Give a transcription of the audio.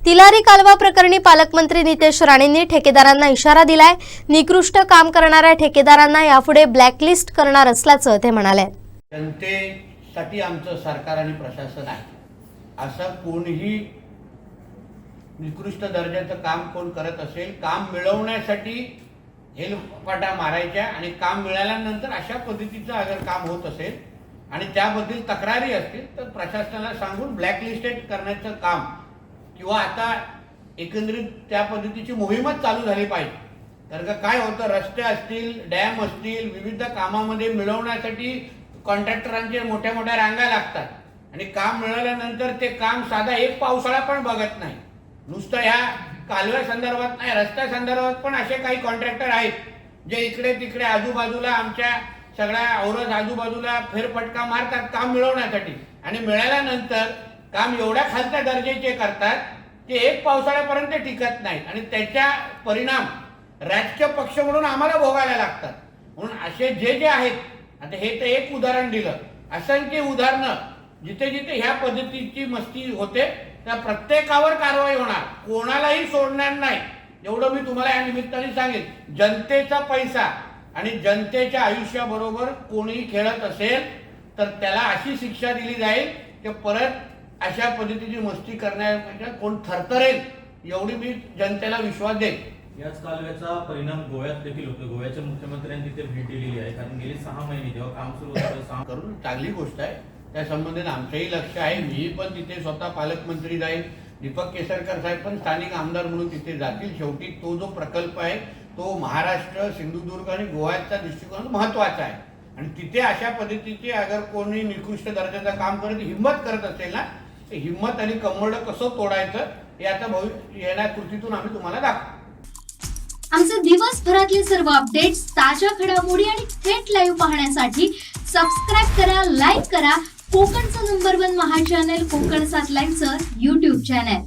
तिलारी कालवा प्रकरणी पालकमंत्री नितेश राणेंनी ठेकेदारांना इशारा दिलाय। निकृष्ट काम करणाऱ्या ठेकेदारांना यापुढे ब्लॅकलिस्ट करणार असल्याचं ते म्हणाले। जनतेसाठी आमचं सरकार आणि प्रशासन आहे। असं कोणीही निकृष्ट दर्जाचं काम कोण करत असेल, काम मिळवण्यासाठी हेलपाटा मारायच्या आणि काम मिळाल्यानंतर अशा पद्धतीचं अगर काम होत असेल आणि त्याबद्दल तक्रारी असतील तर प्रशासनाला सांगून ब्लॅकलिस्टेड करण्याचं काम किंवा आता एकंदरीत त्या पद्धतीची मोहीमच चालू झाली पाहिजे। कारण का काय होतं, रस्ते असतील, डॅम असतील, विविध कामामध्ये मिळवण्यासाठी कॉन्ट्रॅक्टरांचे मोठ्या मोठ्या रांगा लागतात आणि काम मिळाल्यानंतर ते काम साधा एक पावसाळा पण बघत नाही। नुसतं ह्या कालव्या संदर्भात नाही, रस्त्या संदर्भात पण असे काही कॉन्ट्रॅक्टर आहेत जे इकडे तिकडे आजूबाजूला आमच्या सगळ्या औरज आजूबाजूला फेरफटका मारतात काम मिळवण्यासाठी आणि मिळाल्यानंतर काम एवढ्या खालच्या दर्जाचे करतात की एक पावसाळ्यापर्यंत टिकत नाहीत आणि त्याचा परिणाम राजकीय पक्ष म्हणून आम्हाला भोगायला लागतात। म्हणून असे जे जे आहेत, आता हे तर एक उदाहरण दिलं, असंख्य उदाहरणं जिथे जिथे ह्या पद्धतीची मस्ती होते त्या प्रत्येकावर कारवाई होणार, कोणालाही सोडणार नाही एवढं मी तुम्हाला या निमित्ताने सांगेन। जनतेचा पैसा आणि जनतेच्या आयुष्याबरोबर कोणी खेळत असेल तर त्याला अशी शिक्षा दिली जाईल की परत अशा पद्धतीची मस्ती करण्यापेक्षा कोण थरथरेल एवढी मी जनतेला विश्वास देईन। याच कालव्याचा परिणाम गोव्यात देखील होतो। गोव्याच्या मुख्यमंत्र्यांनी तिथे भेट दिलेली आहे, कारण गेली 6 महिने जेव्हा काम सुरू होतं करून चांगली गोष्ट आहे। त्या संबंधित आमचंही लक्ष आहे, मी पण तिथे स्वतः पालकमंत्री जाईल, दीपक केसरकर साहेब पण स्थानिक आमदार म्हणून तिथे जातील। शेवटी तो जो प्रकल्प आहे तो महाराष्ट्र, सिंधुदुर्ग आणि गोव्याचा दृष्टिकोन महत्वाचा आहे आणि तिथे अशा पद्धतीचे अगर कोणी निकृष्ट दर्जाचं काम करत हिंमत करत असेल ना, ते हिंमत आणि कंबरडं कसं तोडायचं हे आता येणाऱ्या कृतीतून आम्ही तुम्हाला दाखवू। आमचे दिवसभरातले सर्व अपडेट्स, ताज्या घडामोडी आणि थेट लाईव्ह पाहण्यासाठी सबस्क्राईब करा, लाईक करा कोकणचं नंबर 1 महा चॅनल कोकण 7 लाईव्हचं YouTube चॅनल।